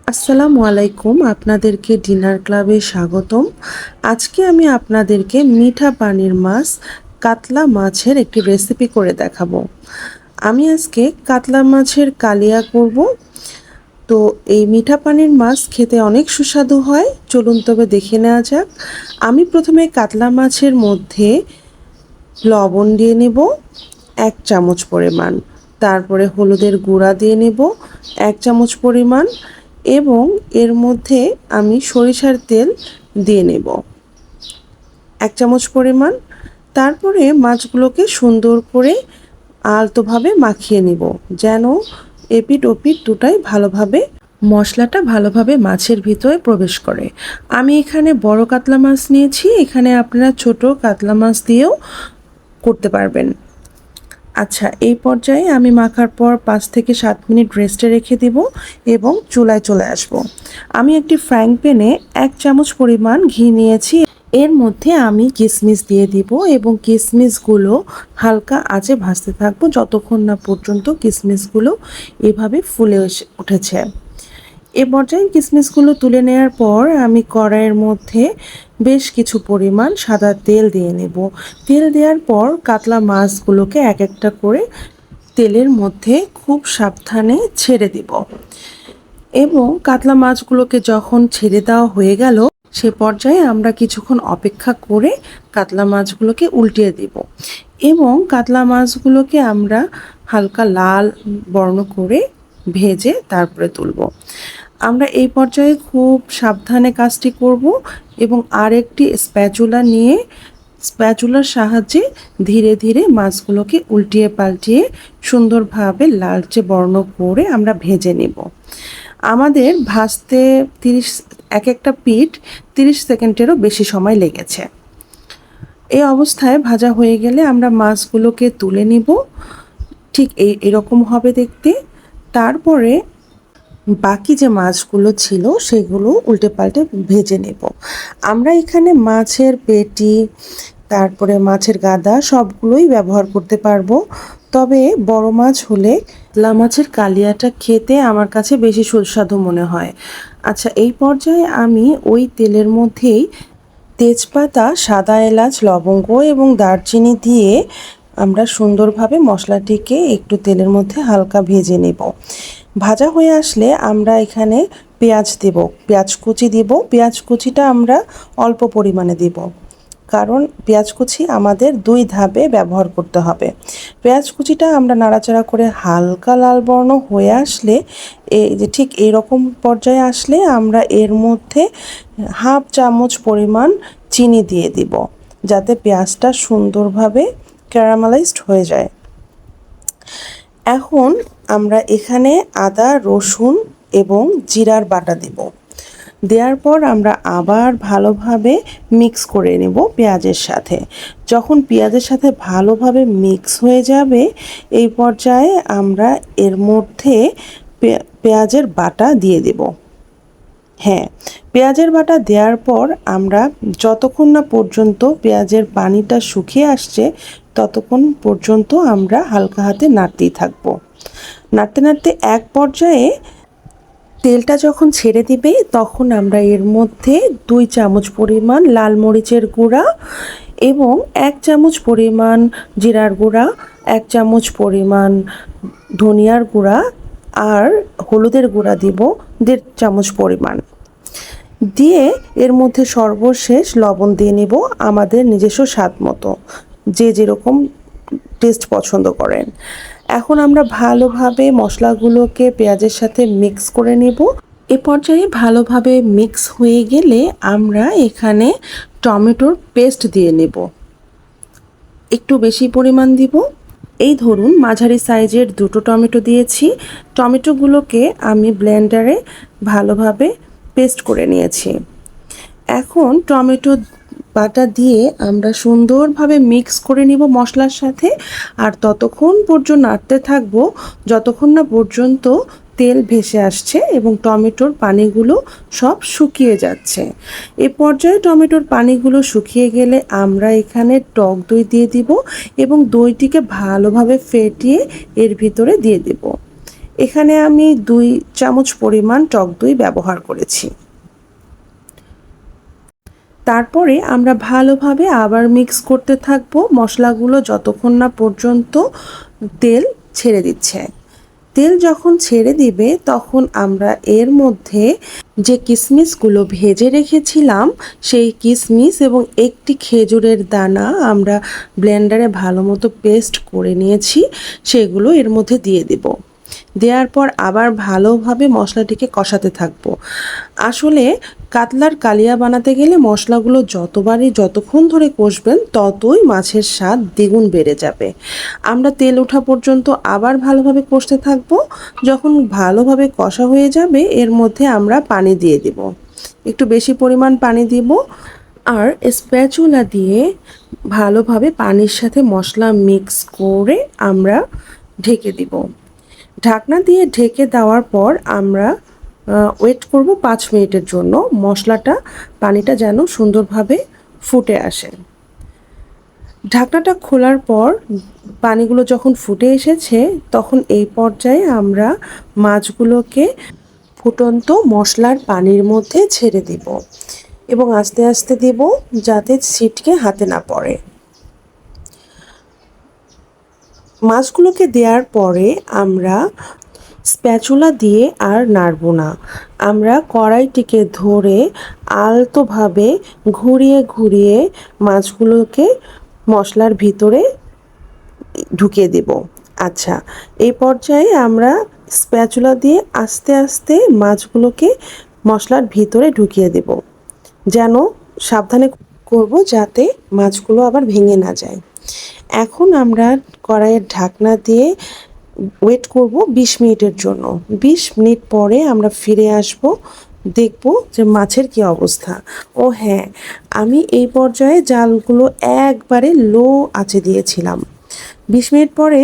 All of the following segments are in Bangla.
আসসালামু আলাইকুম, আপনাদেরকে ডিনার ক্লাবে স্বাগতম। আজকে আমি আপনাদেরকে মিঠা পানির মাছ কাতলা মাছের একটি রেসিপি করে দেখাবো। আমি আজকে কাতলা মাছের কালিয়া করব। তো এই মিঠা পানির মাছ খেতে অনেক সুস্বাদু হয়। চলুন তবে দেখে নেওয়া যাক। আমি প্রথমে কাতলা মাছের মধ্যে লবণ দিয়ে নেব 1 চামচ পরিমাণ, তারপরে হলুদের গুঁড়া দিয়ে নেব 1 চামচ পরিমাণ এবং এর মধ্যে আমি সরিষার তেল দিয়ে নেব 1 চামচ পরিমাণ। তারপরে মাছগুলোকে সুন্দর করে আলতোভাবে মাখিয়ে নিব, যেন এপিঠ ওপিঠ দুটাই ভালোভাবে মশলাটা ভালোভাবে মাছের ভিতরে প্রবেশ করে। আমি এখানে বড় কাতলা মাছ নিয়েছি, এখানে আপনারা ছোট কাতলা মাছ দিয়েও করতে পারবেন। আচ্ছা, এই পর্যায়ে আমি মাখার পর 5 থেকে 7 মিনিট রেস্টে রেখে দিব এবং চুলায় চলে আসব। আমি একটি ফ্রাইং প্যানে 1 চামচ পরিমাণ ঘি নিয়েছি। এর মধ্যে আমি কিশমিশ দিয়ে দিব এবং কিশমিশগুলো হালকা আঁচে ভাজতে থাকবো যতক্ষণ না পর্যন্ত কিশমিশগুলো এভাবে ফুলে উঠেছে। এ পর্যায়ে কিশমিশগুলো তুলে নেওয়ার পর আমি কড়াইয়ের মধ্যে বেশ কিছু পরিমাণ সাদা তেল দিয়ে নেব। তেল দেওয়ার পর কাতলা মাছগুলোকে এক একটা করে তেলের মধ্যে খুব সাবধানে ছেড়ে দিব এবং কাতলা মাছগুলোকে যখন ছেড়ে দেওয়া হয়ে গেল সে পর্যায়ে আমরা কিছুক্ষণ অপেক্ষা করে কাতলা মাছগুলোকে উল্টিয়ে দিব এবং কাতলা মাছগুলোকে আমরা হালকা লাল বর্ণ করে ভেজে তারপরে তুলব। আমরা এই পর্যায়ে খুব সাবধানে কাজটি করব এবং আরেকটি স্প্যাচুলা নিয়ে স্প্যাচুলার সাহায্যে ধীরে ধীরে মাছগুলোকে উল্টিয়ে পাল্টিয়ে সুন্দরভাবে লালচে বর্ণ করে আমরা ভেজে নেব। আমাদের ভাজতে এক একটা পিঠ 30 সেকেন্ডেরও বেশি সময় লেগেছে। এই অবস্থায় ভাজা হয়ে গেলে আমরা মাছগুলোকে তুলে নিব, ঠিক এরকম হবে দেখতে। তারপরে বাকি যে মাছগুলো ছিল সেগুলো উল্টে পাল্টে ভেজে নেব। আমরা এখানে মাছের পেটি, তারপরে মাছের গাদা সবগুলোই ব্যবহার করতে পারবো, তবে বড় মাছ হলে কাতলা মাছের কালিয়াটা খেতে আমার কাছে বেশি সুস্বাদু মনে হয়। আচ্ছা, এই পর্যায়ে আমি ওই তেলের মধ্যেই তেজপাতা, সাদা এলাচ, লবঙ্গ এবং দারচিনি দিয়ে আমরা সুন্দরভাবে মশলাটিকে একটু তেলের মধ্যে হালকা ভেজে নেব। ভাজা হয়ে আসলে আমরা এখানে পেঁয়াজ দেব, পেঁয়াজ কুচি দেব। পেঁয়াজ কুচিটা আমরা অল্প পরিমাণে দেব, কারণ পেঁয়াজ কুচি আমাদের 2 ধাপে ব্যবহার করতে হবে। পেঁয়াজ কুচিটা আমরা নাড়াচাড়া করে হালকা লাল বর্ণ হয়ে আসলে, এই যে ঠিক এইরকম পর্যায়ে আসলে আমরা এর মধ্যে 1/2 চামচ পরিমাণ চিনি দিয়ে দিব, যাতে পেঁয়াজটা সুন্দরভাবে ক্যারামেলাইজড হয়ে যায়। এখন আমরা এখানে আদা, রসুন এবং জিরার বাটা দেব। দেওয়ার পর আমরা আবার ভালোভাবে মিক্স করে নেব পেঁয়াজের সাথে। যখন পেঁয়াজের সাথে ভালোভাবে মিক্স হয়ে যাবে এই পর্যায়ে আমরা এর মধ্যে পেঁয়াজের বাটা দিয়ে দেব। হ্যাঁ, পেঁয়াজের বাটা দেওয়ার পর আমরা যতক্ষণ না পর্যন্ত পেঁয়াজের পানিটা শুকিয়ে আসছে ততক্ষণ পর্যন্ত আমরা হালকা হাতে নাড়তেই থাকবো। নাড়তে নাড়তে এক পর্যায়ে তেলটা যখন ছেড়ে দিবে তখন আমরা এর মধ্যে 2 চামচ পরিমাণ লাল মরিচের গুঁড়া এবং 1 চামচ পরিমাণ জিরার গুঁড়া, 1 চামচ পরিমাণ ধনিয়ার গুঁড়া আর হলুদের গুঁড়া দিব 1.5 চামচ পরিমাণ দিয়ে এর মধ্যে সর্বশেষ লবণ দিয়ে নেব আমাদের নিজস্ব স্বাদ মতো, যে যেরকম টেস্ট পছন্দ করেন। এখন আমরা ভালোভাবে মশলাগুলোকে পেঁয়াজের সাথে মিক্স করে নেব। এ পর্যায়ে ভালোভাবে মিক্স হয়ে গেলে আমরা এখানে টমেটোর পেস্ট দিয়ে নেব, একটু বেশি পরিমাণ দিব। এই ধরুন মাঝারি সাইজের 2টো টমেটো দিয়েছি। টমেটোগুলোকে আমি ব্লেন্ডারে ভালোভাবে পেস্ট করে নিয়েছি। এখন টমেটো বাটা দিয়ে আমরা সুন্দরভাবে মিক্স করে নিব মশলার সাথে, আর ততক্ষণ পর্যন্ত নাড়তে থাকবো যতক্ষণ না পর্যন্ত তেল ভেসে আসছে এবং টমেটোর পানিগুলো সব শুকিয়ে যাচ্ছে। এ পর্যায়ে টমেটোর পানিগুলো শুকিয়ে গেলে আমরা এখানে টক দই দিয়ে দিব এবং দইটিকে ভালোভাবে ফেটিয়ে এর ভিতরে দিয়ে দেব। এখানে আমি 2 চামচ পরিমাণ টক দই ব্যবহার করেছি। তারপরে আমরা ভালোভাবে আবার মিক্স করতে থাকবো মশলাগুলো যতক্ষণ না পর্যন্ত তেল ছেড়ে দিচ্ছে। তেল যখন ছেড়ে দিবে তখন আমরা এর মধ্যে যে কিশমিশগুলো ভেজে রেখেছিলাম সেই কিশমিশ এবং একটি খেজুরের দানা আমরা ব্লেন্ডারে ভালো মতো পেস্ট করে নিয়েছি, সেগুলো এর মধ্যে দিয়ে দেব। দেওয়ার পর আবার ভালোভাবে মশলাটিকে কষাতে থাকবো। আসলে কাতলার কালিয়া বানাতে গেলে মশলাগুলো যতক্ষণ ধরে কষবেন ততই মাছের স্বাদ দ্বিগুণ বেড়ে যাবে। আমরা তেল ওঠা পর্যন্ত আবার ভালোভাবে কষতে থাকবো। যখন ভালোভাবে কষা হয়ে যাবে এর মধ্যে আমরা পানি দিয়ে দেব, একটু বেশি পরিমাণ পানি দিব। আর স্প্যাচুলা দিয়ে ভালোভাবে পানির সাথে মশলা মিক্স করে আমরা ঢেকে দিব। ঢাকনা দিয়ে ঢেকে দেওয়ার পর আমরা ওয়েট করব 5 মিনিটের জন্য, পানিটা যেন সুন্দরভাবে ফুটে আসে। ঢাকনাটা খোলার পর পানিগুলো যখন ফুটে এসেছে তখন এই পর্যায়ে আমরা মাছগুলোকে ফুটন্ত মশলার পানির মধ্যে ছেড়ে দিব এবং আস্তে আস্তে দেব যাতে ছিটকে হাতে না পড়ে। মাছগুলোকে দেওয়ার পরে আমরা স্প্যাচুলা দিয়ে আর নাড়ব না। আমরা কড়াইটিকে ধরে আলতোভাবে ঘুরিয়ে ঘুরিয়ে মাছগুলোকে মশলার ভিতরে ঢুকিয়ে দেব। আচ্ছা, এই পর্যায়ে আমরা স্প্যাচুলা দিয়ে আস্তে আস্তে মাছগুলোকে মশলার ভিতরে ঢুকিয়ে দেব, যেন সাবধানে করব যাতে মাছগুলো আবার ভেঙে না যায়। এখন আমরা কড়াইয়ের ঢাকনা দিয়ে ওয়েট করব 20 মিনিটের জন্য। 20 মিনিট পরে আমরা ফিরে আসব, দেখব যে মাছের কি অবস্থা। ও হ্যাঁ, আমি এই পর্যায়ে জালগুলো একবারে লো আঁচে দিয়েছিলাম। 20 মিনিট পরে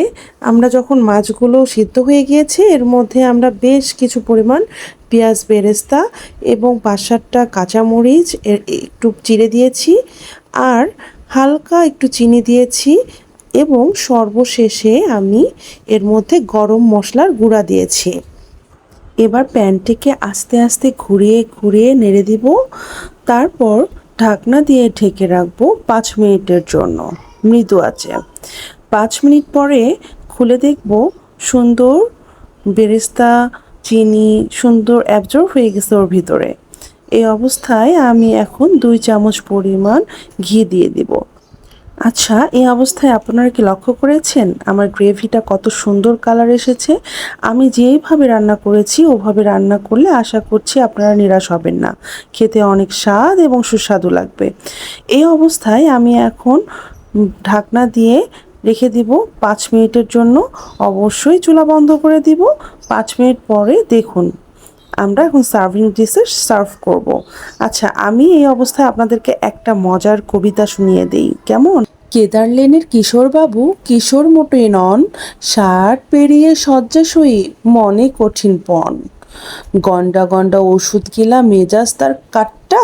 আমরা যখন মাছগুলো সিদ্ধ হয়ে গিয়েছে এর মধ্যে আমরা বেশ কিছু পরিমাণ পেঁয়াজ বেরেস্তা এবং 5-7টা কাঁচামরিচ একটু চিড়ে দিয়েছি, আর হালকা একটু চিনি দিয়েছি এবং সর্বশেষে আমি এর মধ্যে গরম মশলার গুঁড়া দিয়েছি। এবার প্যানটিকে আস্তে আস্তে ঘুরিয়ে ঘুরিয়ে নেড়ে দিব। তারপর ঢাকনা দিয়ে ঢেকে রাখবো 5 মিনিটের জন্য মৃদু আঁচে। 5 মিনিট পরে খুলে দেখব সুন্দর বেরেস্তা চিনি সুন্দর অ্যাবজর্ব হয়ে গেছে ওর ভিতরে। এই অবস্থায় আমি এখন 2 চামচ পরিমাণ ঘি দিয়ে দিব। আচ্ছা, এই অবস্থায় আপনারা কি লক্ষ্য করেছেন আমার গ্রেভিটা কত সুন্দর কালার এসেছে? আমি যেইভাবে রান্না করেছি ওভাবে রান্না করলে আশা করছি আপনারা নিরাশ হবেন না, খেতে অনেক স্বাদ এবং সুস্বাদু লাগবে। এই অবস্থায় আমি এখন ঢাকনা দিয়ে রেখে দিব 5 মিনিটের জন্য। অবশ্যই চুলা বন্ধ করে দিব। 5 মিনিট পরে দেখুন আমরা এখন সার্ভিং ডিশে সার্ভ করব। আচ্ছা, আমি এই অবস্থায় আপনাদেরকে একটা মজার কবিতা শুনিয়ে দেই, কেমন? কেদার লেনের কিশোরবাবু কিশোর মোটেই নন, 60 পেরিয়ে শয্যাশয়ী মনে কঠিন পণ। গন্ডা গন্ডা ওষুধ গিলা মেজাজ তার কাট্টা,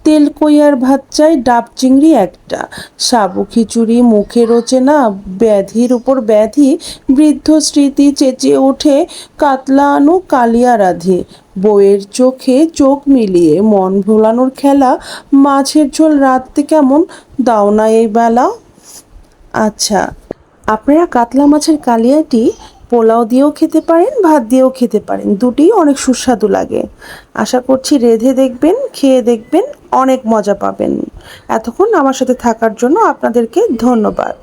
তেল কইয়ার ভাত চাই ডাব চিংড়ি একটা। সাবু খিচুড়ি মুখে রোচে না, ব্যাধির উপর ব্যাধি, বৃদ্ধ স্মৃতি চেঁচিয়ে ওঠে, কাতলা আনো কালিয়া রাধি। বউয়ের চোখে চোখ মিলিয়ে মন ভোলানোর খেলা, মাছের ঝোল রাঁধতে কেমন দাও না এই বেলা। আচ্ছা, আপনারা কাতলা মাছের কালিয়াটি পোলাও দিয়েও খেতে পারেন, ভাত দিয়েও খেতে পারেন, দুটিই অনেক সুস্বাদু লাগে। আশা করছি রেঁধে দেখবেন, খেয়ে দেখবেন, অনেক মজা পাবেন। এতক্ষণ আমার সাথে থাকার জন্য আপনাদেরকে ধন্যবাদ।